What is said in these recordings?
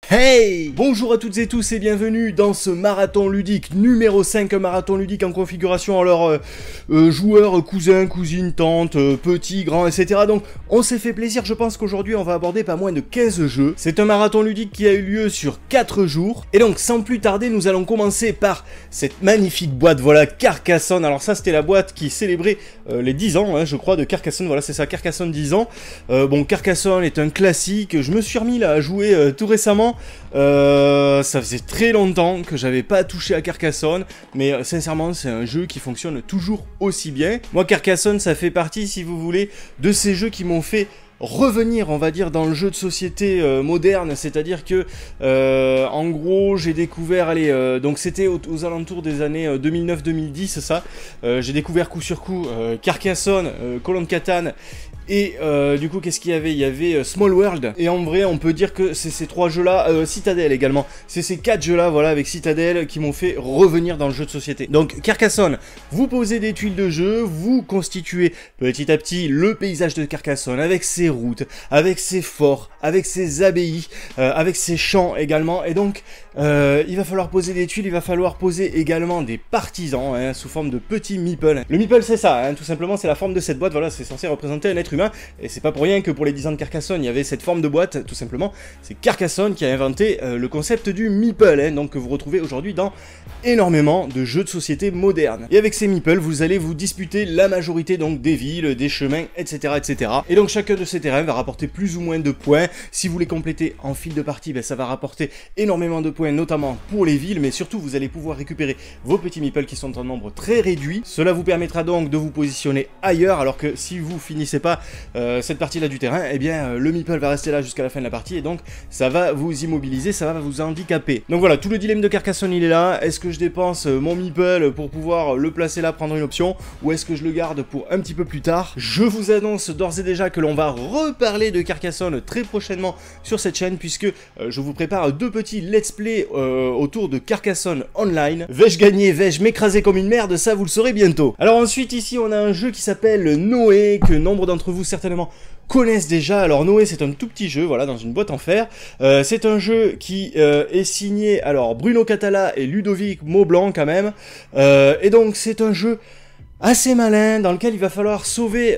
Hey! Bonjour à toutes et tous et bienvenue dans ce marathon ludique numéro 5, marathon ludique en configuration alors joueurs, cousins, cousines, tantes, petits, grands, etc. Donc on s'est fait plaisir, je pense qu'aujourd'hui on va aborder pas moins de 15 jeux. C'est un marathon ludique qui a eu lieu sur 4 jours. Et donc sans plus tarder, nous allons commencer par cette magnifique boîte, voilà, Carcassonne. Alors ça c'était la boîte qui célébrait les 10 ans, hein, je crois, de Carcassonne, voilà c'est ça, Carcassonne 10 ans. Bon, Carcassonne est un classique, je me suis remis là à jouer tout récemment. Ça faisait très longtemps que j'avais pas touché à Carcassonne, mais sincèrement c'est un jeu qui fonctionne toujours aussi bien. Moi Carcassonne ça fait partie, si vous voulez, de ces jeux qui m'ont fait revenir, on va dire, dans le jeu de société moderne, c'est-à-dire que en gros j'ai découvert, allez, donc c'était aux alentours des années 2009-2010 ça, j'ai découvert coup sur coup Carcassonne, Call of Catan. Et du coup, qu'est-ce qu'il y avait? Il y avait Small World. Et en vrai, on peut dire que c'est ces 3 jeux-là, Citadel également. C'est ces 4 jeux-là, voilà, avec Citadel, qui m'ont fait revenir dans le jeu de société. Donc, Carcassonne, vous posez des tuiles de jeu, vous constituez petit à petit le paysage de Carcassonne, avec ses routes, avec ses forts, avec ses abbayes, avec ses champs également. Et donc, il va falloir poser des tuiles, il va falloir poser également des partisans, hein, sous forme de petits meeples. Le meeple, c'est ça, hein, tout simplement, c'est la forme de cette boîte, voilà, c'est censé représenter un être humain. Et c'est pas pour rien que pour les 10 ans de Carcassonne, il y avait cette forme de boîte, tout simplement. C'est Carcassonne qui a inventé le concept du meeple, hein, donc que vous retrouvez aujourd'hui dans énormément de jeux de société modernes. Et avec ces meeples, vous allez vous disputer la majorité donc des villes, des chemins, etc., etc. Et donc chacun de ces terrains va rapporter plus ou moins de points. Si vous les complétez en fil de partie, ben, ça va rapporter énormément de points, notamment pour les villes, mais surtout vous allez pouvoir récupérer vos petits meeples qui sont en nombre très réduit. Cela vous permettra donc de vous positionner ailleurs, alors que si vous finissez pas cette partie-là du terrain, eh bien le meeple va rester là jusqu'à la fin de la partie et donc ça va vous immobiliser, ça va vous handicaper. Donc voilà, tout le dilemme de Carcassonne il est là. Est-ce que je dépense mon meeple pour pouvoir le placer là, prendre une option, ou est-ce que je le garde pour un petit peu plus tard? Je vous annonce d'ores et déjà que l'on va reparler de Carcassonne très prochainement sur cette chaîne, puisque je vous prépare 2 petits let's play autour de Carcassonne Online. Vais-je gagner? Vais-je m'écraser comme une merde? Ça vous le saurez bientôt. Alors ensuite ici on a un jeu qui s'appelle Noé, que nombre d'entre vous certainement connaissent déjà. Alors Noé c'est un tout petit jeu, voilà, dans une boîte en fer. C'est un jeu qui est signé alors Bruno Catala et Ludovic Maublanc quand même. Et donc c'est un jeu assez malin dans lequel il va falloir sauver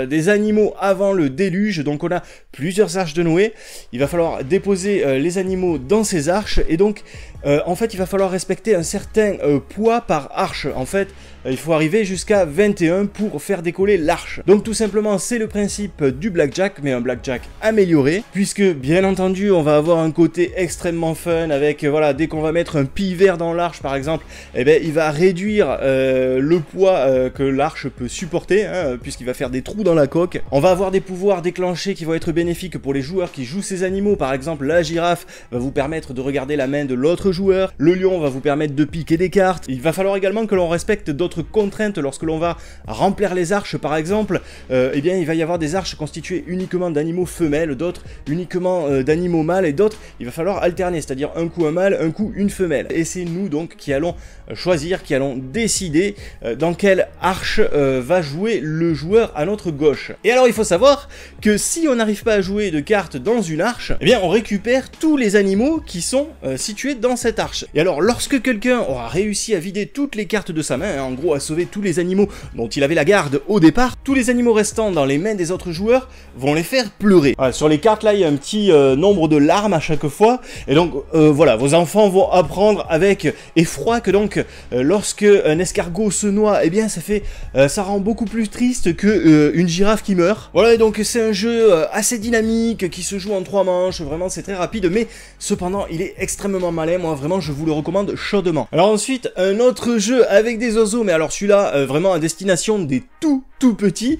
des animaux avant le déluge. Donc on a plusieurs arches de Noé, il va falloir déposer les animaux dans ces arches et donc en fait il va falloir respecter un certain poids par arche. En fait il faut arriver jusqu'à 21 pour faire décoller l'arche. Donc tout simplement c'est le principe du blackjack, mais un blackjack amélioré, puisque bien entendu on va avoir un côté extrêmement fun avec voilà, dès qu'on va mettre un pivert dans l'arche par exemple, eh ben, il va réduire le poids que l'arche peut supporter, hein, puisqu'il va faire des trous dans la coque. On va avoir des pouvoirs déclenchés qui vont être bénéfiques pour les joueurs qui jouent ces animaux. Par exemple la girafe va vous permettre de regarder la main de l'autre joueur, le lion va vous permettre de piquer des cartes. Il va falloir également que l'on respecte d'autres contraintes lorsque l'on va remplir les arches par exemple. Eh bien il va y avoir des arches constituées uniquement d'animaux femelles, d'autres uniquement d'animaux mâles, et d'autres il va falloir alterner, c'est-à-dire un coup un mâle, un coup une femelle. Et c'est nous donc qui allons choisir, qui allons décider dans quelle arche va jouer le joueur à notre gauche. Et alors il faut savoir que si on n'arrive pas à jouer de cartes dans une arche, eh bien on récupère tous les animaux qui sont situés dans cette arche. Et alors lorsque quelqu'un aura réussi à vider toutes les cartes de sa main, hein, en gros à sauver tous les animaux dont il avait la garde au départ, tous les animaux restants dans les mains des autres joueurs vont les faire pleurer. Voilà, sur les cartes là il y a un petit nombre de larmes à chaque fois, et donc voilà, vos enfants vont apprendre avec effroi que donc lorsque un escargot se noie, eh bien ça rend beaucoup plus triste que une girafe qui meurt. Voilà, et donc c'est un jeu assez dynamique qui se joue en 3 manches, vraiment c'est très rapide, mais cependant il est extrêmement malin. Moi vraiment je vous le recommande chaudement. Alors ensuite un autre jeu avec des oiseaux, mais alors celui-là vraiment à destination des tout petits,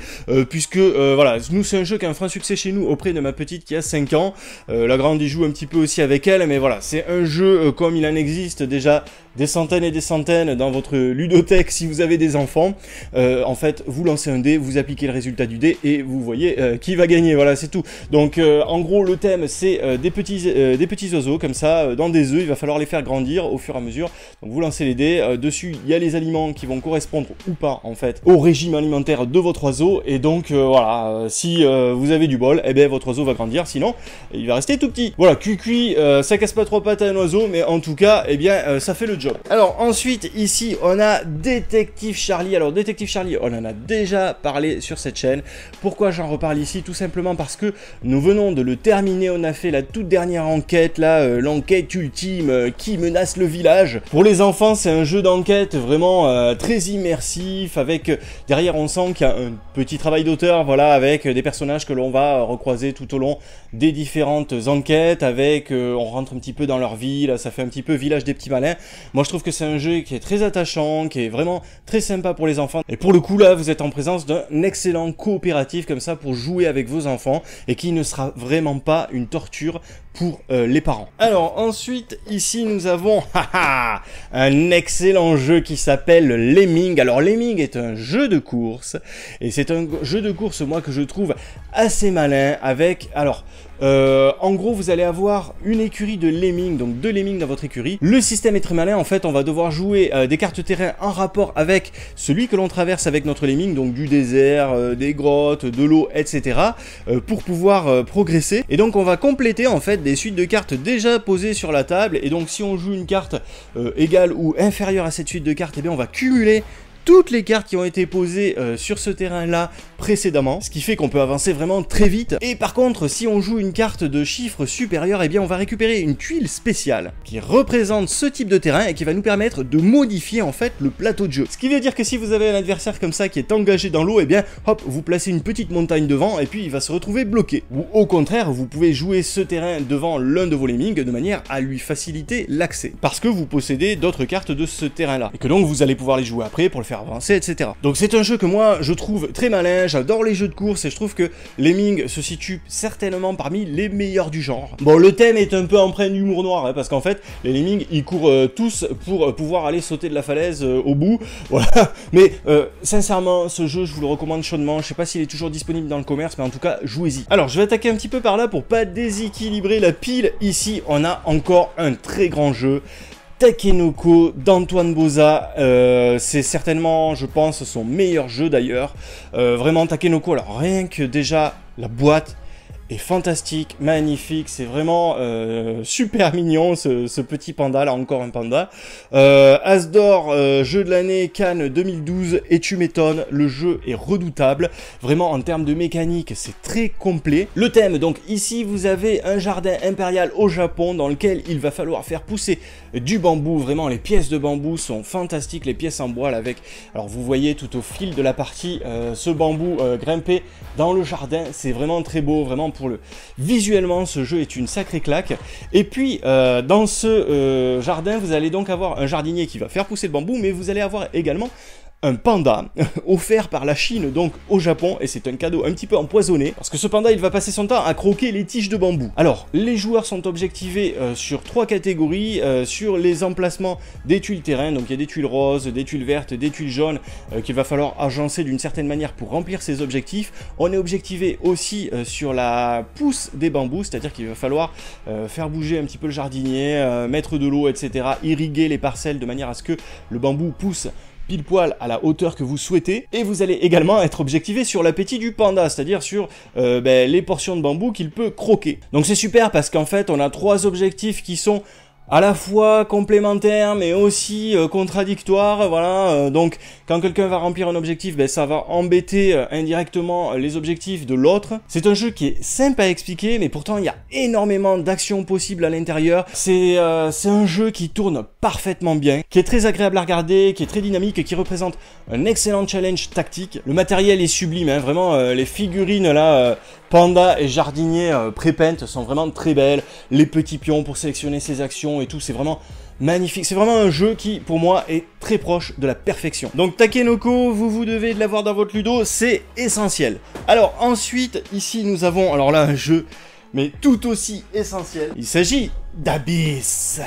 puisque voilà, nous c'est un jeu qui a un franc succès chez nous auprès de ma petite qui a 5 ans, la grande y joue un petit peu aussi avec elle, mais voilà, c'est un jeu comme il en existe déjà des centaines et des centaines dans votre ludothèque si vous avez des enfants. En fait vous lancez un dé, vous appliquez le résultat du dé et vous voyez qui va gagner, voilà c'est tout. Donc en gros le thème c'est des petits oiseaux comme ça dans des œufs, il va falloir les faire grandir au fur et à mesure. Donc vous lancez les dés, dessus il y a les aliments qui vont correspondre ou pas en fait au régime alimentaire de votre oiseau, et donc voilà, si vous avez du bol, eh bien votre oiseau va grandir, sinon il va rester tout petit. Voilà, cuicui, ça casse pas trois pattes à un oiseau, mais en tout cas, eh bien ça fait le job. Alors ensuite, ici, on a Détective Charlie. Alors Détective Charlie, on en a déjà parlé sur cette chaîne. Pourquoi j'en reparle ici? Tout simplement parce que nous venons de le terminer, on a fait la toute dernière enquête, là, l'enquête ultime qui menace le village. Pour les enfants, c'est un jeu d'enquête vraiment très immersif, avec derrière on sent qu'il y a un petit travail d'auteur, voilà, avec des personnages que l'on va recroiser tout au long des différentes enquêtes, avec on rentre un petit peu dans leur vie, là ça fait un petit peu village des petits malins. Moi je trouve que c'est un jeu qui est très attachant, qui est vraiment très sympa pour les enfants, et pour le coup là vous êtes en présence d'un excellent coopératif comme ça pour jouer avec vos enfants, et qui ne sera vraiment pas une torture pour les parents. Alors ensuite ici nous avons un excellent jeu qui s'appelle Lemming. Alors Lemming est un jeu de course, et c'est un jeu de course moi que je trouve assez malin, avec alors en gros vous allez avoir une écurie de lemmings, donc 2 lemmings dans votre écurie. Le système est très malin, en fait on va devoir jouer des cartes terrain en rapport avec celui que l'on traverse avec notre lemming, donc du désert, des grottes, de l'eau, etc. Pour pouvoir progresser, et donc on va compléter en fait des suites de cartes déjà posées sur la table, et donc si on joue une carte égale ou inférieure à cette suite de cartes, et bien on va cumuler toutes les cartes qui ont été posées sur ce terrain-là précédemment, ce qui fait qu'on peut avancer vraiment très vite. Et par contre, si on joue une carte de chiffre supérieur, eh bien on va récupérer une tuile spéciale qui représente ce type de terrain et qui va nous permettre de modifier en fait le plateau de jeu. Ce qui veut dire que si vous avez un adversaire comme ça qui est engagé dans l'eau, eh bien hop, vous placez une petite montagne devant et puis il va se retrouver bloqué. Ou au contraire, vous pouvez jouer ce terrain devant l'un de vos lemmings de manière à lui faciliter l'accès, parce que vous possédez d'autres cartes de ce terrain-là, et que donc vous allez pouvoir les jouer après pour le faire avancer, etc. Donc c'est un jeu que moi je trouve très malin, j'adore les jeux de course, et je trouve que Lemming se situe certainement parmi les meilleurs du genre. Bon, le thème est un peu empreint d'humour noir, hein, parce qu'en fait les lemmings ils courent tous pour pouvoir aller sauter de la falaise au bout, voilà. Mais sincèrement ce jeu je vous le recommande chaudement. Je sais pas s'il est toujours disponible dans le commerce, mais en tout cas jouez-y. Alors je vais attaquer un petit peu par là pour pas déséquilibrer la pile. Ici on a encore un très grand jeu, Takenoko d'Antoine Boza. C'est certainement, je pense, son meilleur jeu d'ailleurs. Vraiment Takenoko, alors rien que déjà la boîte est fantastique, magnifique, c'est vraiment super mignon ce petit panda, là encore un panda. As d'or, jeu de l'année Cannes 2012, et tu m'étonnes, le jeu est redoutable, vraiment en termes de mécanique c'est très complet. Le thème, donc ici vous avez un jardin impérial au Japon dans lequel il va falloir faire pousser du bambou, vraiment les pièces de bambou sont fantastiques, les pièces en bois là, avec, alors vous voyez tout au fil de la partie ce bambou grimpé dans le jardin, c'est vraiment très beau, vraiment visuellement ce jeu est une sacrée claque. Et puis dans ce jardin vous allez donc avoir un jardinier qui va faire pousser le bambou, mais vous allez avoir également un panda offert par la Chine donc au Japon, et c'est un cadeau un petit peu empoisonné parce que ce panda il va passer son temps à croquer les tiges de bambou. Alors les joueurs sont objectivés sur 3 catégories, sur les emplacements des tuiles terrain, donc il y a des tuiles roses, des tuiles vertes, des tuiles jaunes qu'il va falloir agencer d'une certaine manière pour remplir ces objectifs. On est objectivé aussi sur la pousse des bambous, c'est-à-dire qu'il va falloir faire bouger un petit peu le jardinier, mettre de l'eau, etc., irriguer les parcelles de manière à ce que le bambou pousse pile poil à la hauteur que vous souhaitez. Et vous allez également être objectivé sur l'appétit du panda, c'est-à-dire sur les portions de bambou qu'il peut croquer. Donc c'est super parce qu'en fait on a 3 objectifs qui sont à la fois complémentaires mais aussi contradictoires, voilà. Donc quand quelqu'un va remplir un objectif, ça va embêter indirectement les objectifs de l'autre. C'est un jeu qui est simple à expliquer, mais pourtant il y a énormément d'actions possibles à l'intérieur. C'est un jeu qui tourne parfaitement bien, qui est très agréable à regarder, qui est très dynamique et qui représente un excellent challenge tactique. Le matériel est sublime, hein, vraiment les figurines là, panda et jardinier pré-peintes sont vraiment très belles. Les petits pions pour sélectionner ses actions et tout, c'est vraiment magnifique. C'est vraiment un jeu qui, pour moi, est très proche de la perfection. Donc Takenoko, vous devez de l'avoir dans votre ludo, c'est essentiel. Alors ensuite, ici nous avons, alors là, un jeu, mais tout aussi essentiel. Il s'agit d'Abyss.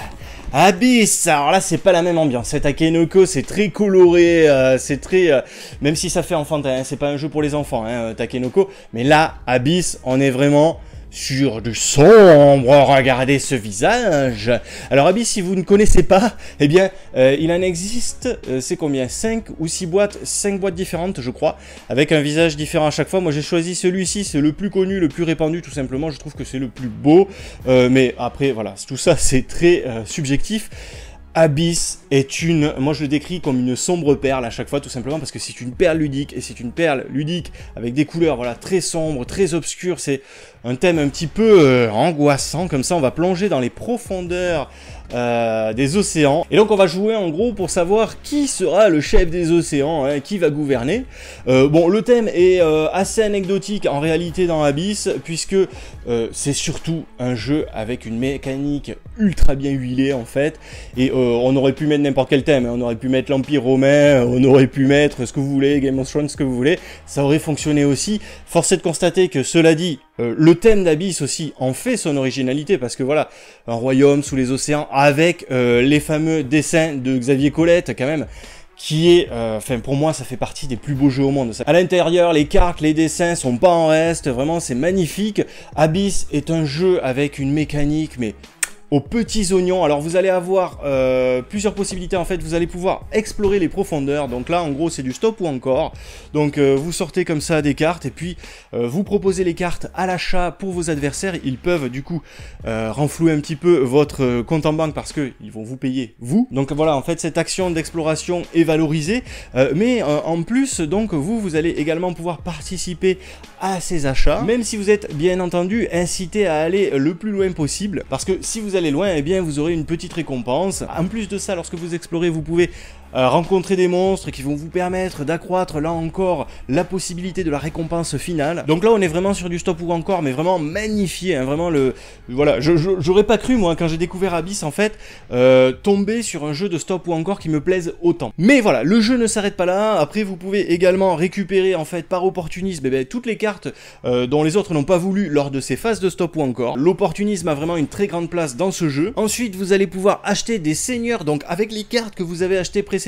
Abyss, alors là c'est pas la même ambiance. Takenoko c'est très coloré, c'est très... même si ça fait enfantin, hein, c'est pas un jeu pour les enfants, hein, Takenoko. Mais là, Abyss, on est vraiment sur du sombre, regardez ce visage. Alors Abyss, si vous ne connaissez pas, eh bien il en existe, c'est combien, 5 ou 6 boîtes, 5 boîtes différentes je crois, avec un visage différent à chaque fois. Moi j'ai choisi celui-ci, c'est le plus connu, le plus répandu tout simplement, je trouve que c'est le plus beau, mais après voilà, tout ça c'est très subjectif. Abyss est moi je le décris comme une sombre perle à chaque fois, tout simplement parce que c'est une perle ludique, et c'est une perle ludique avec des couleurs voilà très sombres, très obscures, c'est un thème un petit peu angoissant, comme ça on va plonger dans les profondeurs des océans, et donc on va jouer en gros pour savoir qui sera le chef des océans, hein, qui va gouverner. Bon, le thème est assez anecdotique en réalité dans Abyss, puisque c'est surtout un jeu avec une mécanique ultra bien huilée en fait, et on aurait pu mettre n'importe quel thème, hein. On aurait pu mettre l'Empire romain, on aurait pu mettre ce que vous voulez, Game of Thrones, ce que vous voulez, ça aurait fonctionné aussi. Force est de constater que, cela dit, le thème d'Abyss aussi en fait son originalité, parce que voilà, un royaume sous les océans avec les fameux dessins de Xavier Colette quand même, qui est, enfin pour moi ça fait partie des plus beaux jeux au monde. À l'intérieur, les cartes, les dessins sont pas en reste, vraiment c'est magnifique. Abyss est un jeu avec une mécanique mais aux petits oignons. Alors vous allez avoir plusieurs possibilités en fait, vous allez pouvoir explorer les profondeurs, donc là en gros c'est du stop ou encore, donc vous sortez comme ça des cartes, et puis vous proposez les cartes à l'achat pour vos adversaires, ils peuvent du coup renflouer un petit peu votre compte en banque parce que ils vont vous payer vous, donc voilà en fait cette action d'exploration est valorisée, mais en plus donc vous allez également pouvoir participer à ces achats, même si vous êtes bien entendu incité à aller le plus loin possible, parce que si vous allez loin, eh bien vous aurez une petite récompense. En plus de ça, lorsque vous explorez, vous pouvez rencontrer des monstres qui vont vous permettre d'accroître là encore la possibilité de la récompense finale. Donc là on est vraiment sur du stop ou encore, mais vraiment magnifié, hein, vraiment voilà, j'aurais pas cru moi quand j'ai découvert Abyss en fait tomber sur un jeu de stop ou encore qui me plaise autant. Mais voilà, le jeu ne s'arrête pas là. Après vous pouvez également récupérer en fait par opportunisme toutes les cartes dont les autres n'ont pas voulu lors de ces phases de stop ou encore. L'opportunisme a vraiment une très grande place dans ce jeu. Ensuite vous allez pouvoir acheter des seigneurs, donc avec les cartes que vous avez achetées précédemment.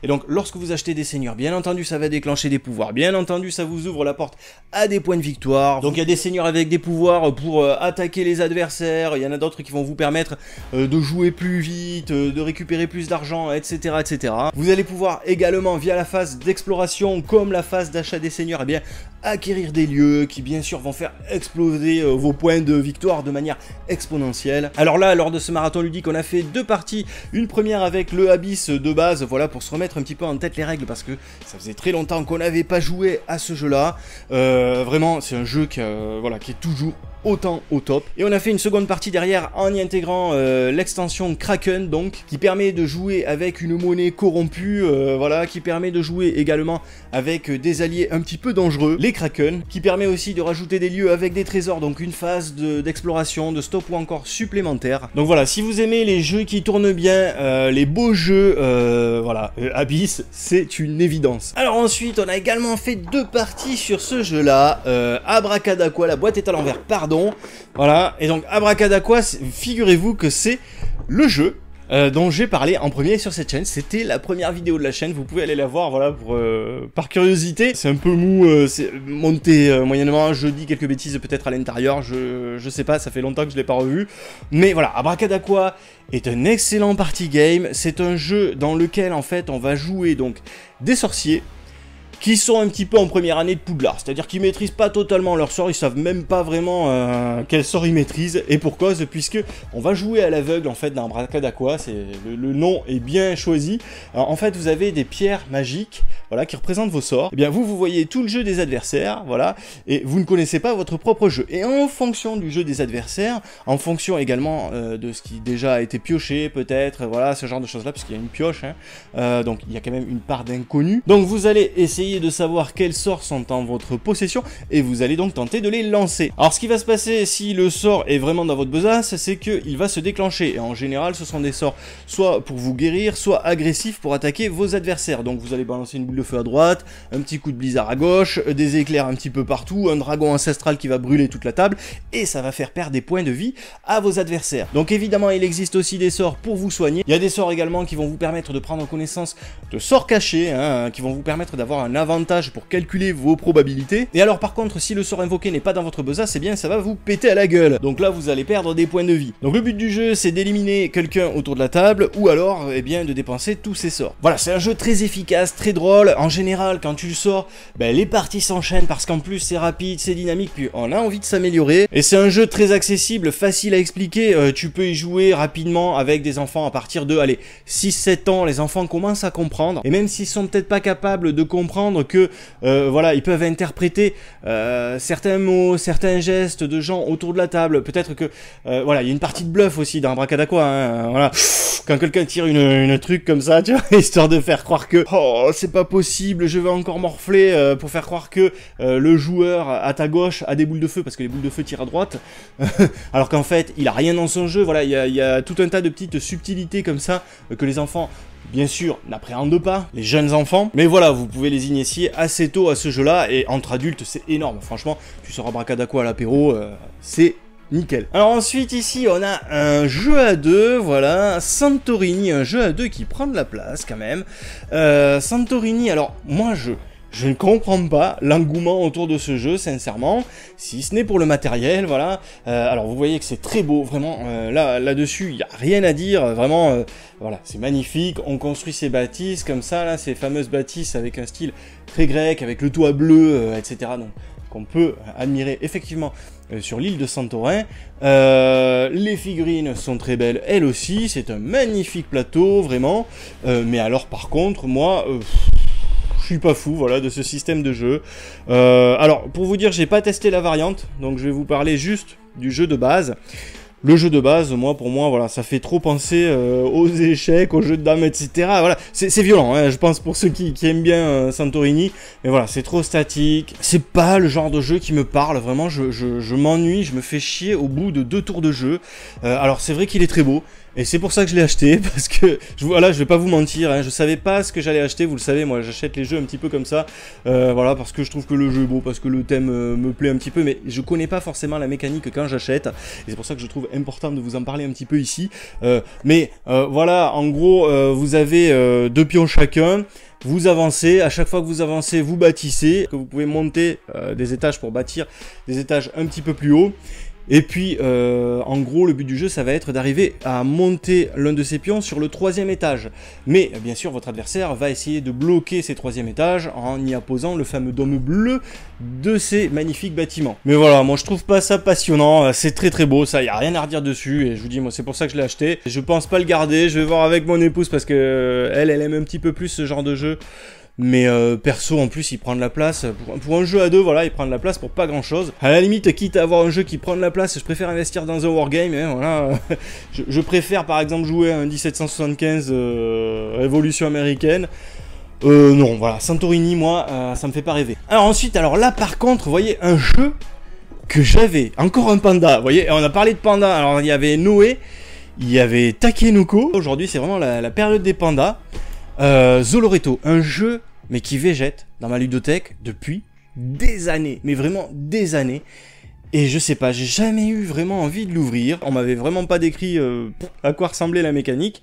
Et donc lorsque vous achetez des seigneurs, bien entendu ça va déclencher des pouvoirs, bien entendu ça vous ouvre la porte à des points de victoire. Donc il y a des seigneurs avec des pouvoirs pour attaquer les adversaires, il y en a d'autres qui vont vous permettre de jouer plus vite, de récupérer plus d'argent, etc., etc. Vous allez pouvoir également via la phase d'exploration comme la phase d'achat des seigneurs, eh bien acquérir des lieux qui bien sûr vont faire exploser vos points de victoire de manière exponentielle. Alors là, lors de ce marathon ludique, on a fait 2 parties, une première avec le Abyss de base, voilà, pour se remettre un petit peu en tête les règles, parce que ça faisait très longtemps qu'on n'avait pas joué à ce jeu-là. Vraiment, c'est un jeu voilà, qui est toujours autant au top. Et on a fait une seconde partie derrière en y intégrant l'extension Kraken, donc qui permet de jouer avec une monnaie corrompue, voilà, qui permet de jouer également avec des alliés un petit peu dangereux, les Kraken, qui permet aussi de rajouter des lieux avec des trésors, donc une phase d'exploration, de stop ou encore supplémentaire. Donc voilà, si vous aimez les jeux qui tournent bien, les beaux jeux, voilà, Abyss, c'est une évidence. Alors ensuite, on a également fait 2 parties sur ce jeu-là, Abracadaqua, la boîte est à l'envers, pardon. Voilà, et donc Abracadaqua, figurez-vous que c'est le jeu dont j'ai parlé en premier sur cette chaîne. C'était la première vidéo de la chaîne, vous pouvez aller la voir, voilà, par curiosité. C'est un peu mou, c'est monté moyennement, je dis quelques bêtises peut-être à l'intérieur, je sais pas, ça fait longtemps que je l'ai pas revu. Mais voilà, Abracadaqua est un excellent party game, c'est un jeu dans lequel en fait on va jouer donc des sorciers qui sont un petit peu en première année de Poudlard, c'est-à-dire qu'ils maîtrisent pas totalement leur sort, ils savent même pas vraiment quel sort ils maîtrisent, et pour cause, puisque on va jouer à l'aveugle en fait dans Abracadaqua, le nom est bien choisi. Alors, en fait vous avez des pierres magiques, voilà, qui représentent vos sorts. Et bien vous voyez tout le jeu des adversaires, voilà, et vous ne connaissez pas votre propre jeu. Et en fonction du jeu des adversaires, en fonction également de ce qui déjà a été pioché, peut-être, voilà, ce genre de choses là, parce qu'il y a une pioche, hein, donc il y a quand même une part d'inconnu. Donc vous allez essayer de savoir quels sorts sont en votre possession, et vous allez donc tenter de les lancer. Alors ce qui va se passer si le sort est vraiment dans votre besace, c'est qu'il va se déclencher, et en général ce sont des sorts soit pour vous guérir, soit agressifs pour attaquer vos adversaires. Donc vous allez balancer une boule de feu à droite, un petit coup de blizzard à gauche, des éclairs un petit peu partout, un dragon ancestral qui va brûler toute la table, et ça va faire perdre des points de vie à vos adversaires. Donc évidemment il existe aussi des sorts pour vous soigner, il y a des sorts également qui vont vous permettre de prendre connaissance de sorts cachés, hein, qui vont vous permettre d'avoir un avantage pour calculer vos probabilités. Et alors par contre, si le sort invoqué n'est pas dans votre besace, eh bien ça va vous péter à la gueule. Donc là, vous allez perdre des points de vie. Donc le but du jeu, c'est d'éliminer quelqu'un autour de la table, ou alors, eh bien, de dépenser tous ses sorts. Voilà, c'est un jeu très efficace, très drôle. En général, quand tu le sors, ben, les parties s'enchaînent parce qu'en plus c'est rapide, c'est dynamique, puis on a envie de s'améliorer. Et c'est un jeu très accessible, facile à expliquer. Tu peux y jouer rapidement avec des enfants à partir de, allez, 6-7 ans. Les enfants commencent à comprendre. Et même s'ils sont peut-être pas capables de comprendre que, voilà, ils peuvent interpréter certains mots, certains gestes de gens autour de la table. Peut-être que, voilà, il y a une partie de bluff aussi dans Abracadaqua, hein, voilà. Quand quelqu'un tire une truc comme ça, tu vois, histoire de faire croire que oh c'est pas possible, je vais encore morfler pour faire croire que le joueur à ta gauche a des boules de feu parce que les boules de feu tirent à droite, alors qu'en fait il a rien dans son jeu. Voilà, il y a tout un tas de petites subtilités comme ça que les enfants, bien sûr, n'appréhendent pas, les jeunes enfants, mais voilà, vous pouvez les initier assez tôt à ce jeu-là, et entre adultes, c'est énorme. Franchement, tu sors Abracadaqua à l'apéro, c'est nickel. Alors ensuite, ici, on a un jeu à deux, voilà, Santorini, un jeu à deux qui prend de la place, quand même. Santorini, alors, moi, je ne comprends pas l'engouement autour de ce jeu, sincèrement, si ce n'est pour le matériel, voilà. Alors vous voyez que c'est très beau, vraiment, là-dessus, il n'y a rien à dire, vraiment, voilà, c'est magnifique. On construit ces bâtisses comme ça, là, ces fameuses bâtisses avec un style très grec, avec le toit bleu, etc. Donc, qu'on peut admirer effectivement sur l'île de Santorin. Les figurines sont très belles, elles aussi, c'est un magnifique plateau, vraiment. Mais alors, par contre, moi... je suis pas fou, voilà, de ce système de jeu. Alors, pour vous dire, j'ai pas testé la variante, donc je vais vous parler juste du jeu de base. Le jeu de base, pour moi, voilà, ça fait trop penser aux échecs, aux jeux de dames, etc. Voilà, c'est violent, hein, je pense, pour ceux qui aiment bien Santorini. Mais voilà, c'est trop statique. C'est pas le genre de jeu qui me parle, vraiment, je m'ennuie, je me fais chier au bout de 2 tours de jeu. Alors, c'est vrai qu'il est très beau. Et c'est pour ça que je l'ai acheté, parce que, voilà, je vais pas vous mentir, hein, je savais pas ce que j'allais acheter, vous le savez, moi j'achète les jeux un petit peu comme ça, voilà, parce que je trouve que le jeu est beau, parce que le thème me plaît un petit peu, mais je connais pas forcément la mécanique quand j'achète, et c'est pour ça que je trouve important de vous en parler un petit peu ici, mais voilà, en gros, vous avez 2 pions chacun. Vous avancez, à chaque fois que vous avancez, vous bâtissez, que vous pouvez monter des étages pour bâtir des étages un petit peu plus hauts. Et puis, en gros, le but du jeu, ça va être d'arriver à monter l'un de ces pions sur le 3e étage. Mais, bien sûr, votre adversaire va essayer de bloquer ces 3e étages en y apposant le fameux dôme bleu de ces magnifiques bâtiments. Mais voilà, moi, je trouve pas ça passionnant. C'est très très beau, ça, y a rien à redire dessus. Et je vous dis, moi, c'est pour ça que je l'ai acheté. Je pense pas le garder, je vais voir avec mon épouse parce que elle aime un petit peu plus ce genre de jeu. Mais perso, en plus, il prend de la place. Pour un jeu à deux, voilà, il prend de la place pour pas grand chose. À la limite, quitte à avoir un jeu qui prend de la place, je préfère investir dans un wargame. Hein, voilà. je préfère par exemple jouer à un 1775 Révolution américaine. Non, voilà, Santorini, moi, ça me fait pas rêver. Alors ensuite, alors là par contre, vous voyez, un jeu que j'avais, encore un panda. Vous voyez, on a parlé de panda. Alors il y avait Noé, il y avait Takenoko. Aujourd'hui, c'est vraiment la période des pandas. Zoloreto, un jeu mais qui végète dans ma ludothèque depuis des années, mais vraiment des années, et je sais pas, j'ai jamais eu vraiment envie de l'ouvrir. On m'avait vraiment pas décrit à quoi ressemblait la mécanique.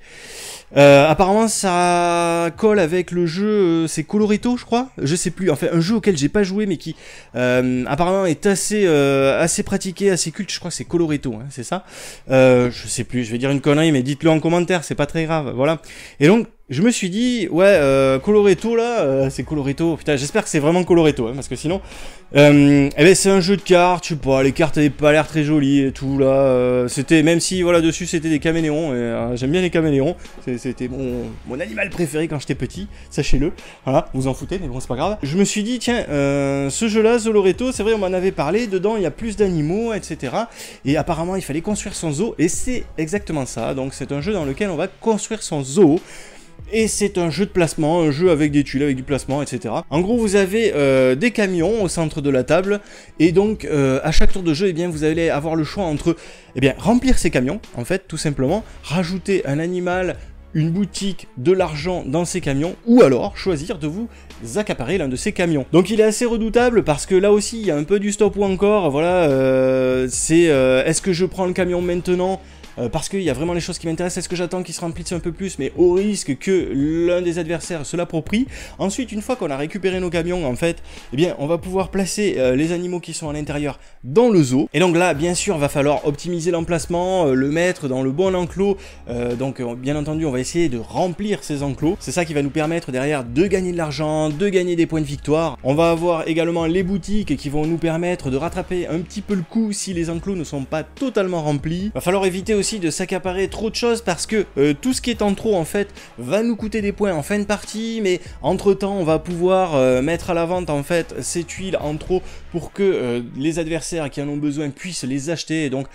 Apparemment ça colle avec le jeu, c'est Coloretto je crois, je sais plus, enfin un jeu auquel j'ai pas joué mais qui apparemment est assez pratiqué, assez culte, je crois que c'est Coloretto, hein, c'est ça, je sais plus, je vais dire une connerie mais dites-le en commentaire, c'est pas très grave, voilà. Et donc je me suis dit, ouais, Coloretto là, c'est Coloretto, putain, j'espère que c'est vraiment Coloretto, hein, parce que sinon, eh ben c'est un jeu de cartes, je sais pas, les cartes avaient pas l'air très jolies et tout là, c'était, même si voilà dessus c'était des caméléons, et j'aime bien les caméléons, c'était mon animal préféré quand j'étais petit, sachez-le, voilà, vous en foutez, mais bon c'est pas grave. Je me suis dit, tiens, ce jeu là, Zoloreto, c'est vrai on m'en avait parlé, dedans il y a plus d'animaux, etc. Et apparemment il fallait construire son zoo, et c'est exactement ça, donc c'est un jeu dans lequel on va construire son zoo. Et c'est un jeu de placement, un jeu avec des tuiles, avec du placement, etc. En gros, vous avez des camions au centre de la table, et donc à chaque tour de jeu, eh bien, vous allez avoir le choix entre remplir ces camions, en fait, tout simplement, rajouter un animal, une boutique, de l'argent dans ces camions, ou alors choisir de vous accaparer l'un de ces camions. Donc il est assez redoutable parce que là aussi, il y a un peu du stop ou encore, voilà, est-ce que je prends le camion maintenant parce qu'il y a vraiment les choses qui m'intéressent. Est-ce que j'attends qu'ils se remplissent un peu plus, mais au risque que l'un des adversaires se l'approprie. Ensuite, une fois qu'on a récupéré nos camions, en fait, eh bien, on va pouvoir placer les animaux qui sont à l'intérieur dans le zoo. Et donc là, bien sûr, va falloir optimiser l'emplacement, le mettre dans le bon enclos. Donc, bien entendu, on va essayer de remplir ces enclos. C'est ça qui va nous permettre derrière de gagner de l'argent, de gagner des points de victoire. On va avoir également les boutiques qui vont nous permettre de rattraper un petit peu le coup si les enclos ne sont pas totalement remplis. Va falloir éviter aussi de s'accaparer trop de choses parce que tout ce qui est en trop, en fait, va nous coûter des points en fin de partie, mais entre temps, on va pouvoir mettre à la vente, en fait, ces tuiles en trop pour que les adversaires qui en ont besoin puissent les acheter. Et donc,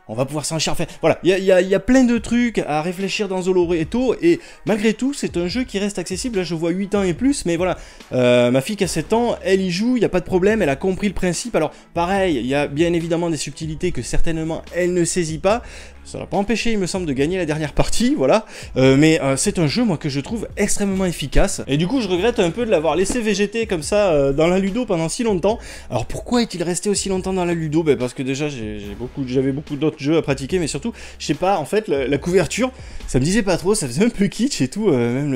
on va pouvoir s'enrichir. Enfin, voilà, il y a plein de trucs à réfléchir dans Zoloreto, et malgré tout, c'est un jeu qui reste accessible. Là, je vois 8 ans et plus, mais voilà, ma fille qui a 7 ans, elle y joue, il n'y a pas de problème, elle a compris le principe. Alors, pareil, il y a bien évidemment des subtilités que certainement elle ne saisit pas. Ça l'a pas empêché, il me semble, de gagner la dernière partie, voilà. Mais c'est un jeu, moi, que je trouve extrêmement efficace. Et du coup, je regrette un peu de l'avoir laissé végéter comme ça dans la Ludo pendant si longtemps. Alors, pourquoi est-il resté aussi longtemps dans la Ludo? Ben, parce que déjà, j'avais beaucoup d'autres jeux à pratiquer, mais surtout, je sais pas, en fait, la couverture, ça me disait pas trop, ça faisait un peu kitsch et tout, même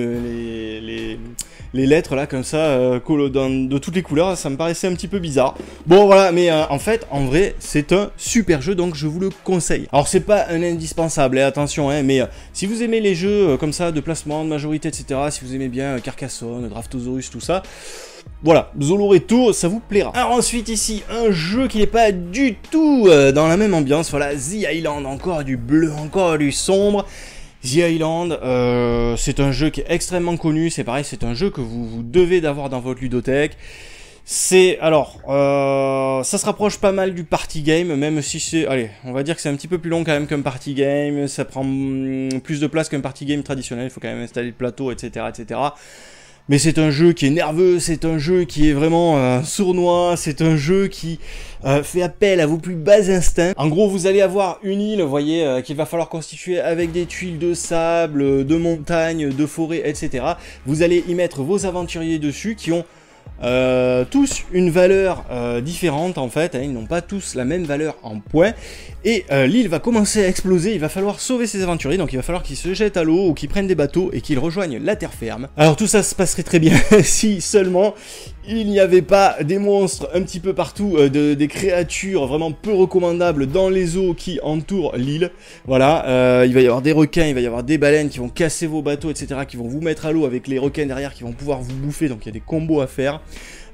les lettres là, comme ça, de toutes les couleurs, ça me paraissait un petit peu bizarre. Bon, voilà, mais en fait, en vrai, c'est un super jeu, donc je vous le conseille. Alors, c'est pas un indispensable, attention, mais si vous aimez les jeux comme ça, de placement, de majorité, etc., si vous aimez bien Carcassonne, Draftosaurus, tout ça, voilà, Zoloreto, ça vous plaira. Alors ensuite ici, un jeu qui n'est pas du tout dans la même ambiance, voilà, The Island, encore du bleu, encore du sombre. The Island, c'est un jeu qui est extrêmement connu, c'est pareil, c'est un jeu que vous devez d'avoir dans votre ludothèque. C'est, alors, ça se rapproche pas mal du party game, même si c'est, allez, on va dire que c'est un petit peu plus long quand même qu'un party game, ça prend plus de place qu'un party game traditionnel, il faut quand même installer le plateau, etc., etc. Mais c'est un jeu qui est nerveux, c'est un jeu qui est vraiment sournois, c'est un jeu qui fait appel à vos plus bas instincts. En gros, vous allez avoir une île, vous voyez, qu'il va falloir constituer avec des tuiles de sable, de montagnes, de forêts, etc. Vous allez y mettre vos aventuriers dessus qui ont tous une valeur différente en fait, ils n'ont pas tous la même valeur en points, et l'île va commencer à exploser, il va falloir sauver ses aventuriers, donc il va falloir qu'ils se jettent à l'eau ou qu'ils prennent des bateaux et qu'ils rejoignent la terre ferme. Alors tout ça se passerait très bien si seulement il n'y avait pas des monstres un petit peu partout, des créatures vraiment peu recommandables dans les eaux qui entourent l'île. Voilà, il va y avoir des requins, il va y avoir des baleines qui vont casser vos bateaux, etc., qui vont vous mettre à l'eau avec les requins derrière qui vont pouvoir vous bouffer, donc il y a des combos à faire.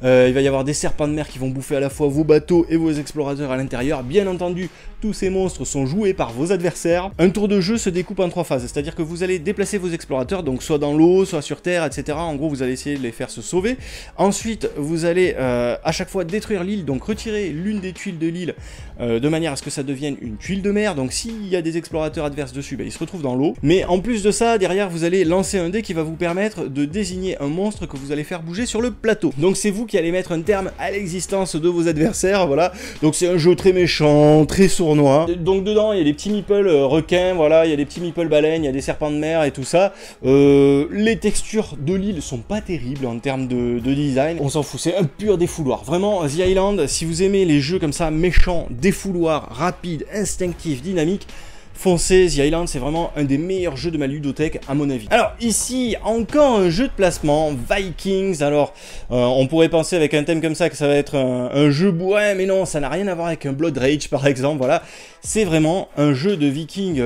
Il va y avoir des serpents de mer qui vont bouffer à la fois vos bateaux et vos explorateurs à l'intérieur. Bien entendu, tous ces monstres sont joués par vos adversaires. Un tour de jeu se découpe en 3 phases, c'est-à-dire que vous allez déplacer vos explorateurs, donc soit dans l'eau, soit sur terre, etc. En gros, vous allez essayer de les faire se sauver. Ensuite, vous allez à chaque fois détruire l'île, donc retirer l'une des tuiles de l'île de manière à ce que ça devienne une tuile de mer. Donc s'il y a des explorateurs adverses dessus, ils se retrouvent dans l'eau. Mais en plus de ça, derrière, vous allez lancer un dé qui va vous permettre de désigner un monstre que vous allez faire bouger sur le plateau. Donc c'est vous qui allez mettre un terme à l'existence de vos adversaires, voilà. Donc c'est un jeu très méchant, très sournois. Donc dedans, il y a des petits meeples requins, voilà, il y a des petits meeples baleines, il y a des serpents de mer et tout ça. Les textures de l'île sont pas terribles en termes de design. On s'en fout, c'est un pur défouloir. Vraiment, The Island, si vous aimez les jeux comme ça, méchants, défouloirs, rapides, instinctifs, dynamiques, foncez, The Island, c'est vraiment un des meilleurs jeux de ma ludothèque à mon avis. Alors ici, encore un jeu de placement, Vikings. Alors on pourrait penser avec un thème comme ça que ça va être un jeu bourrin, mais non, ça n'a rien à voir avec un Blood Rage par exemple, voilà. C'est vraiment un jeu de viking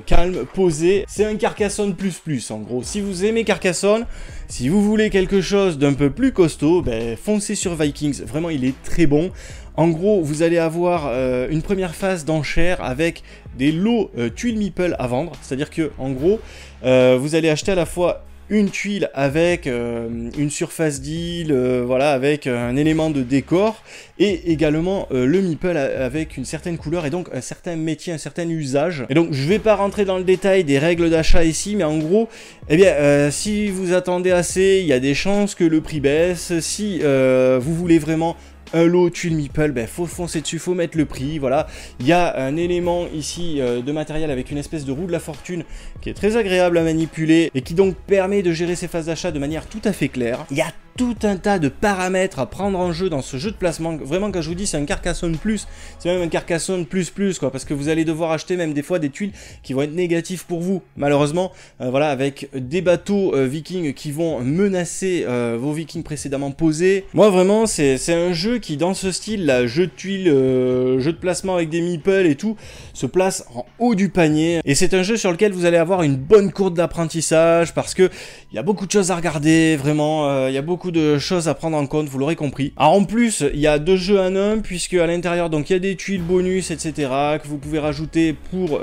calme, posé, c'est un Carcassonne plus en gros. Si vous aimez Carcassonne, si vous voulez quelque chose d'un peu plus costaud, foncez sur Vikings, vraiment il est très bon. En gros, vous allez avoir une première phase d'enchère avec des lots tuiles meeple à vendre. C'est-à-dire que, en gros, vous allez acheter à la fois une tuile avec une surface d'île, voilà, avec un élément de décor, et également le meeple avec une certaine couleur et donc un certain métier, un certain usage. Et donc je vais pas rentrer dans le détail des règles d'achat ici, mais en gros, eh bien, si vous attendez assez, il y a des chances que le prix baisse. Si vous voulez vraiment un lot tuile meeple, faut foncer dessus, faut mettre le prix, voilà. Il y a un élément ici de matériel avec une espèce de roue de la fortune qui est très agréable à manipuler et qui donc permet de gérer ses phases d'achat de manière tout à fait claire. Il y a tout un tas de paramètres à prendre en jeu dans ce jeu de placement. Vraiment, quand je vous dis c'est un Carcassonne plus, c'est même un Carcassonne plus quoi, parce que vous allez devoir acheter même des fois des tuiles qui vont être négatives pour vous, malheureusement. Voilà, avec des bateaux vikings qui vont menacer vos vikings précédemment posés. Moi vraiment, c'est un jeu qui, dans ce style là, jeu de tuiles, jeu de placement avec des meeples et tout, se place en haut du panier. Et c'est un jeu sur lequel vous allez avoir une bonne courbe d'apprentissage, parce que il y a beaucoup de choses à regarder, vraiment, il y a beaucoup de choses à prendre en compte, vous l'aurez compris. Alors en plus, il y a 2 jeux en un, puisque à l'intérieur, donc il y a des tuiles bonus, etc., que vous pouvez rajouter pour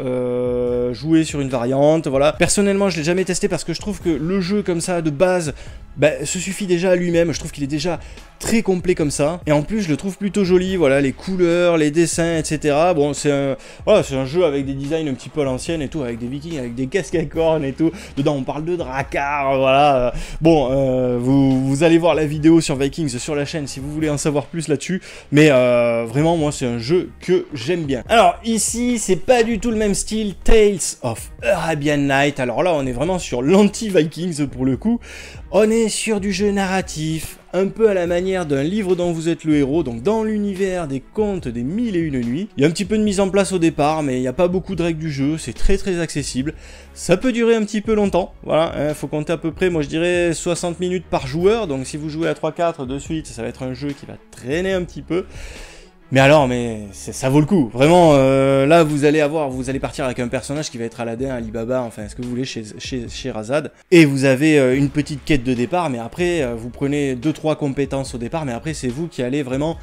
jouer sur une variante, voilà. Personnellement, je l'ai jamais testé parce que je trouve que le jeu comme ça, de base, se suffit déjà à lui-même. Je trouve qu'il est déjà très complet comme ça, et en plus je le trouve plutôt joli, voilà, les couleurs, les dessins, etc. Bon, c'est un jeu avec des designs un petit peu à l'ancienne et tout, avec des vikings, avec des casques à cornes et tout. Dedans on parle de dracars, voilà. Bon, vous allez voir la vidéo sur Vikings sur la chaîne si vous voulez en savoir plus là-dessus, mais vraiment moi c'est un jeu que j'aime bien. Alors ici c'est pas du tout le même style, Tales of Arabian Night. Alors là on est vraiment sur l'anti-Vikings pour le coup. On est sur du jeu narratif, un peu à la manière d'un livre dont vous êtes le héros, donc dans l'univers des contes des 1001 nuits. Il y a un petit peu de mise en place au départ, mais il n'y a pas beaucoup de règles du jeu, c'est très accessible. Ça peut durer un petit peu longtemps, voilà, hein, faut compter à peu près, moi je dirais 60 minutes par joueur, donc si vous jouez à 3-4 de suite, ça va être un jeu qui va traîner un petit peu. Mais alors, ça vaut le coup. Vraiment, là, vous allez partir avec un personnage qui va être Aladdin, Alibaba, enfin, ce que vous voulez chez Razad. Et vous avez une petite quête de départ, mais après, vous prenez 2-3 compétences au départ, mais après, c'est vous qui allez vraiment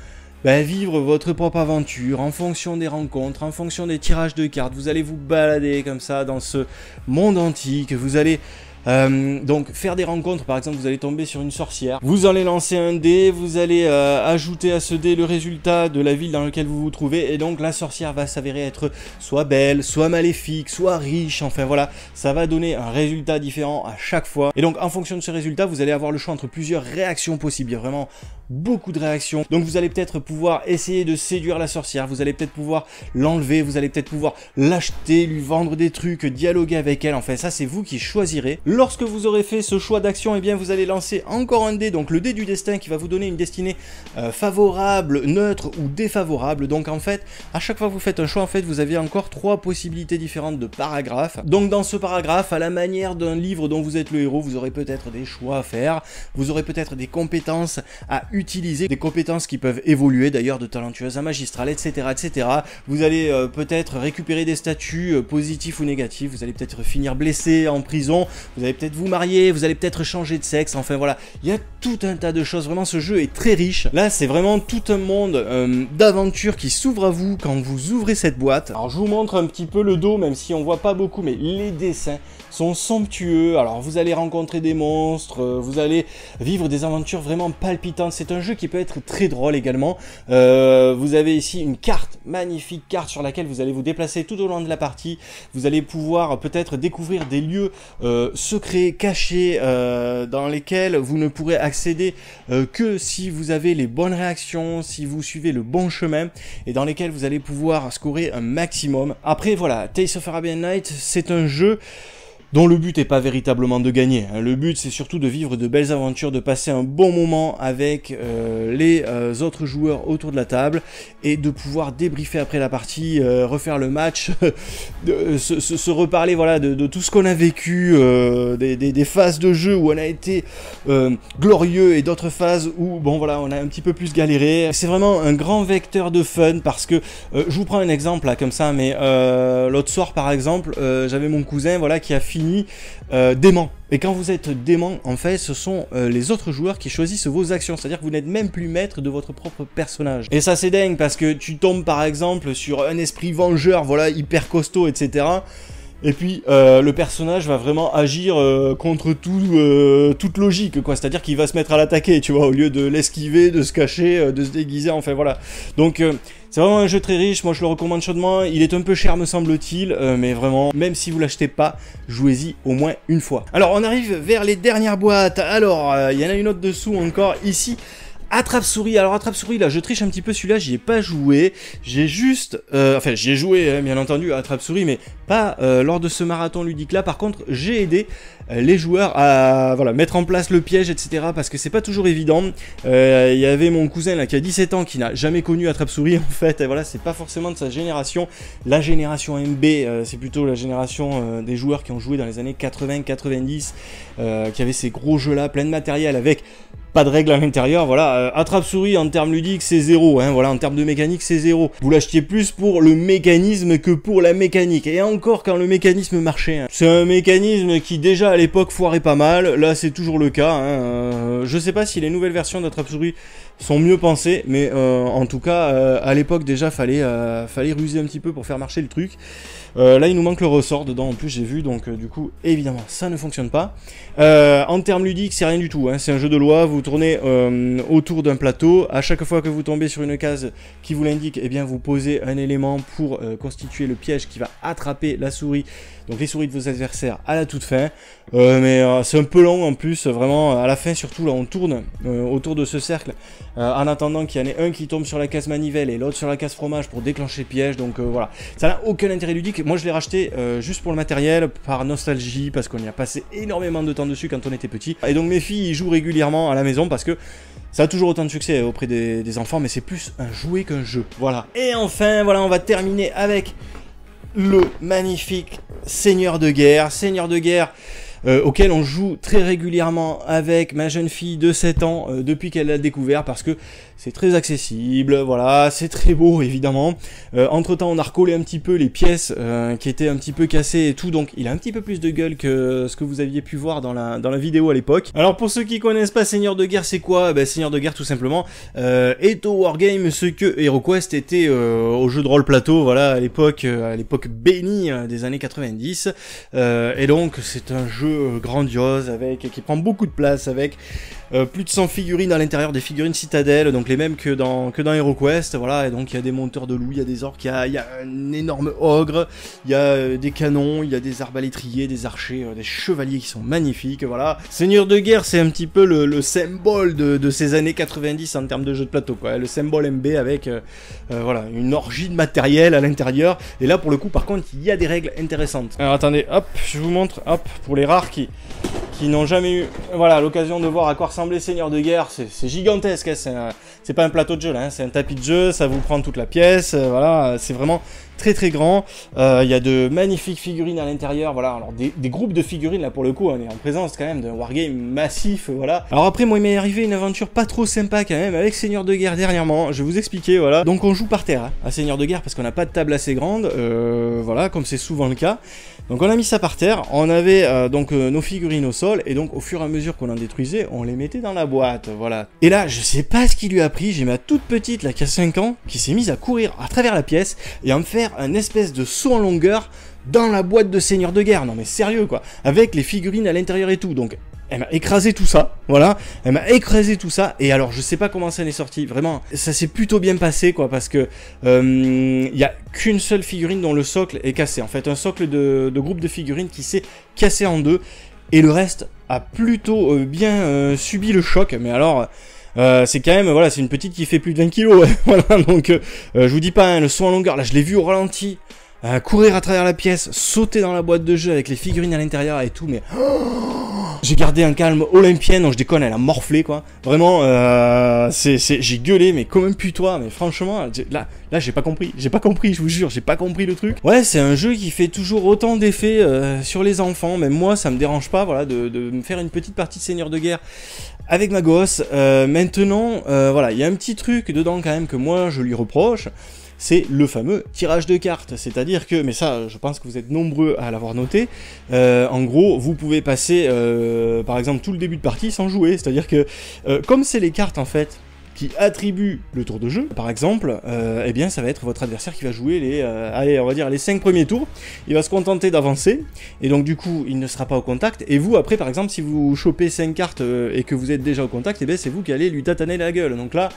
vivre votre propre aventure en fonction des rencontres, en fonction des tirages de cartes. Vous allez vous balader comme ça dans ce monde antique. Vous allez donc faire des rencontres, par exemple vous allez tomber sur une sorcière, vous allez lancer un dé, vous allez ajouter à ce dé le résultat de la ville dans laquelle vous vous trouvez, et donc la sorcière va s'avérer être soit belle, soit maléfique, soit riche, enfin voilà, ça va donner un résultat différent à chaque fois, et donc en fonction de ce résultat vous allez avoir le choix entre plusieurs réactions possibles. Il y a vraiment beaucoup de réactions, donc vous allez peut-être pouvoir essayer de séduire la sorcière, vous allez peut-être pouvoir l'enlever, vous allez peut-être pouvoir l'acheter, lui vendre des trucs, dialoguer avec elle, enfin ça c'est vous qui choisirez. Lorsque vous aurez fait ce choix d'action, et bien vous allez lancer encore un dé, donc le dé du destin qui va vous donner une destinée favorable, neutre ou défavorable. Donc en fait, à chaque fois que vous faites un choix, en fait, vous avez encore 3 possibilités différentes de paragraphes. Donc dans ce paragraphe, à la manière d'un livre dont vous êtes le héros, vous aurez peut-être des choix à faire, vous aurez peut-être des compétences à utiliser, des compétences qui peuvent évoluer d'ailleurs de talentueuse à magistrale, etc. etc. Vous allez peut-être récupérer des statuts positifs ou négatifs, vous allez peut-être finir blessé en prison, vous allez peut-être vous marier, vous allez peut-être changer de sexe, enfin voilà, il y a tout un tas de choses. Vraiment ce jeu est très riche. Là c'est vraiment tout un monde d'aventure qui s'ouvre à vous quand vous ouvrez cette boîte. Alors je vous montre un petit peu le dos, même si on voit pas beaucoup, mais les dessins sont somptueux. Alors vous allez rencontrer des monstres, vous allez vivre des aventures vraiment palpitantes. C'est un jeu qui peut être très drôle également. Vous avez ici une carte, magnifique carte sur laquelle vous allez vous déplacer tout au long de la partie. Vous allez pouvoir peut-être découvrir des lieux secrets, cachés, dans lesquels vous ne pourrez accéder que si vous avez les bonnes réactions, si vous suivez le bon chemin, et dans lesquels vous allez pouvoir scorer un maximum. Après voilà, Tales of Arabian Night, c'est un jeu dont le but n'est pas véritablement de gagner. Le but c'est surtout de vivre de belles aventures, de passer un bon moment avec les autres joueurs autour de la table, et de pouvoir débriefer après la partie, refaire le match, se reparler voilà, de tout ce qu'on a vécu, des phases de jeu où on a été glorieux, et d'autres phases où bon voilà, on a un petit peu plus galéré. C'est vraiment un grand vecteur de fun, parce que je vous prends un exemple là comme ça, mais l'autre soir par exemple, j'avais mon cousin voilà, qui a fini dément. Et quand vous êtes dément, en fait, ce sont les autres joueurs qui choisissent vos actions. C'est-à-dire que vous n'êtes même plus maître de votre propre personnage. Et ça, c'est dingue, parce que tu tombes, par exemple, sur un esprit vengeur, voilà, hyper costaud, etc. Et puis, le personnage va vraiment agir contre toute logique, quoi. C'est-à-dire qu'il va se mettre à l'attaquer, tu vois, au lieu de l'esquiver, de se cacher, de se déguiser, enfin, voilà. Donc, c'est vraiment un jeu très riche, moi je le recommande chaudement. Il est un peu cher me semble-t-il, mais vraiment, même si vous l'achetez pas, jouez-y au moins une fois. Alors on arrive vers les dernières boîtes. Alors, il y en a une autre dessous encore, ici. Attrape-souris, alors attrape-souris, là je triche un petit peu, celui-là j'y ai pas joué, j'ai juste, enfin j'y ai joué hein, bien entendu à attrape-souris, mais pas lors de ce marathon ludique là. Par contre j'ai aidé les joueurs à voilà, mettre en place le piège, etc. parce que c'est pas toujours évident. Il y avait mon cousin là qui a 17 ans qui n'a jamais connu attrape-souris en fait, et voilà, c'est pas forcément de sa génération. La génération MB, c'est plutôt la génération des joueurs qui ont joué dans les années 80-90, qui avaient ces gros jeux là, plein de matériel avec pas de règles à l'intérieur, voilà, attrape-souris en termes ludiques c'est 0, hein, voilà, en termes de mécanique c'est 0. Vous l'achetiez plus pour le mécanisme que pour la mécanique, et encore quand le mécanisme marchait. Hein. C'est un mécanisme qui déjà à l'époque foirait pas mal, là c'est toujours le cas. Hein. Je sais pas si les nouvelles versions d'attrape-souris sont mieux pensées, mais en tout cas à l'époque déjà fallait ruser un petit peu pour faire marcher le truc. Là il nous manque le ressort dedans en plus j'ai vu, donc du coup évidemment ça ne fonctionne pas. En termes ludiques c'est rien du tout, hein. C'est un jeu de loi, vous tournez autour d'un plateau, à chaque fois que vous tombez sur une case qui vous l'indique, eh bien vous posez un élément pour constituer le piège qui va attraper la souris, donc les souris de vos adversaires à la toute fin. Mais c'est un peu long en plus, vraiment à la fin surtout là on tourne autour de ce cercle en attendant qu'il y en ait un qui tombe sur la case manivelle et l'autre sur la case fromage pour déclencher le piège, donc voilà, ça n'a aucun intérêt ludique. Moi je l'ai racheté juste pour le matériel, par nostalgie, parce qu'on y a passé énormément de temps dessus quand on était petit, et donc mes filles y jouent régulièrement à la maison parce que ça a toujours autant de succès auprès des enfants, mais c'est plus un jouet qu'un jeu, voilà. Et enfin voilà, on va terminer avec le magnifique Seigneur de guerre, auquel on joue très régulièrement avec ma jeune fille de 7 ans depuis qu'elle l'a découvert, parce que c'est très accessible, voilà, c'est très beau évidemment. Entre temps on a recollé un petit peu les pièces qui étaient un petit peu cassées et tout, donc il a un petit peu plus de gueule que ce que vous aviez pu voir dans la vidéo à l'époque. Alors pour ceux qui connaissent pas Seigneur de guerre, c'est quoi? Ben, Seigneur de guerre tout simplement est au Wargame ce que HeroQuest était au jeu de rôle plateau, voilà, à l'époque bénie des années 90, et donc c'est un jeu grandiose qui prend beaucoup de place, avec plus de 100 figurines à l'intérieur, des figurines citadelles, donc les mêmes que dans HeroQuest, voilà, et donc il y a des monteurs de loups, il y a des orques, il y a un énorme ogre, il y a des canons, il y a des arbalétriers, des archers, des chevaliers qui sont magnifiques, voilà. Seigneur de guerre, c'est un petit peu le symbole de ces années 90 en termes de jeu de plateau, quoi, le symbole MB avec voilà, une orgie de matériel à l'intérieur, et là pour le coup par contre il y a des règles intéressantes. Alors attendez, hop, je vous montre, hop, pour les rares qui n'ont jamais eu voilà, l'occasion de voir à quoi ressemblait Seigneur de guerre, c'est gigantesque, hein, c'est pas un plateau de jeu là, hein, c'est un tapis de jeu, ça vous prend toute la pièce, voilà, c'est vraiment très très grand. Il y a de magnifiques figurines à l'intérieur, voilà, alors des groupes de figurines là pour le coup, on est en présence quand même d'un wargame massif, voilà. Alors après moi il m'est arrivé une aventure pas trop sympa quand même avec Seigneur de guerre dernièrement, je vais vous expliquer, voilà. Donc on joue par terre hein, à Seigneur de guerre parce qu'on n'a pas de table assez grande, voilà, comme c'est souvent le cas. Donc on a mis ça par terre, on avait donc nos figurines au sol, et donc au fur et à mesure qu'on en détruisait, on les mettait dans la boîte, voilà. Et là, je sais pas ce qui lui a pris, j'ai ma toute petite là qui a 5 ans, qui s'est mise à courir à travers la pièce, et à me faire un espèce de saut en longueur dans la boîte de Seigneur de guerre, non mais sérieux quoi, avec les figurines à l'intérieur et tout, donc... Elle m'a écrasé tout ça, voilà, elle m'a écrasé tout ça, et alors je sais pas comment ça en est sorti, vraiment, ça s'est plutôt bien passé quoi, parce que y a qu'une seule figurine dont le socle est cassé, en fait un socle de groupe de figurines qui s'est cassé en deux, et le reste a plutôt bien subi le choc, mais alors... c'est quand même, voilà, c'est une petite qui fait plus de 20 kilos, voilà, donc je vous dis pas, hein, le saut en longueur, là je l'ai vu au ralenti, courir à travers la pièce, sauter dans la boîte de jeu avec les figurines à l'intérieur et tout, mais... J'ai gardé un calme olympien, non je déconne, elle a morflé quoi. Vraiment, j'ai gueulé, mais comme un putois, mais franchement, là j'ai pas compris, je vous jure, j'ai pas compris le truc. Ouais, c'est un jeu qui fait toujours autant d'effets sur les enfants, même moi ça me dérange pas, voilà, de me faire une petite partie de Seigneur de guerre avec ma gosse. Maintenant, voilà, il y a un petit truc dedans quand même que moi je lui reproche. C'est le fameux tirage de cartes, c'est-à-dire que, mais ça je pense que vous êtes nombreux à l'avoir noté, en gros vous pouvez passer par exemple tout le début de partie sans jouer, c'est-à-dire que comme c'est les cartes en fait qui attribuent le tour de jeu, par exemple, eh bien ça va être votre adversaire qui va jouer les, allez on va dire les 5 premiers tours, il va se contenter d'avancer, et donc du coup il ne sera pas au contact, et vous après par exemple si vous chopez 5 cartes et que vous êtes déjà au contact, eh bien c'est vous qui allez lui tataner la gueule, donc là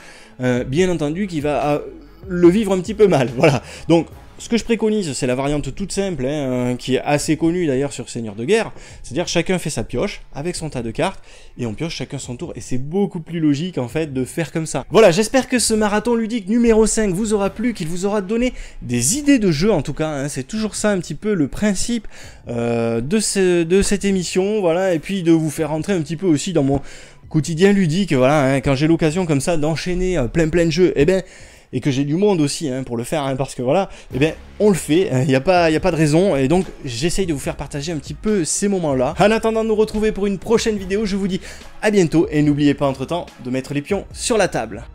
bien entendu qu'il va... le vivre un petit peu mal, voilà. Donc ce que je préconise, c'est la variante toute simple, hein, qui est assez connue d'ailleurs sur Seigneur de Guerre, c'est-à-dire chacun fait sa pioche avec son tas de cartes, et on pioche chacun son tour, et c'est beaucoup plus logique en fait de faire comme ça. Voilà, j'espère que ce marathon ludique numéro 5 vous aura plu, qu'il vous aura donné des idées de jeu en tout cas, hein, c'est toujours ça un petit peu le principe de cette émission, voilà, et puis de vous faire rentrer un petit peu aussi dans mon quotidien ludique, voilà, hein, quand j'ai l'occasion comme ça d'enchaîner plein de jeux, et que j'ai du monde aussi hein, pour le faire, hein, parce que voilà, on le fait, il n'y a pas de raison, et donc j'essaye de vous faire partager un petit peu ces moments-là. En attendant de nous retrouver pour une prochaine vidéo, je vous dis à bientôt, et n'oubliez pas entre-temps de mettre les pions sur la table.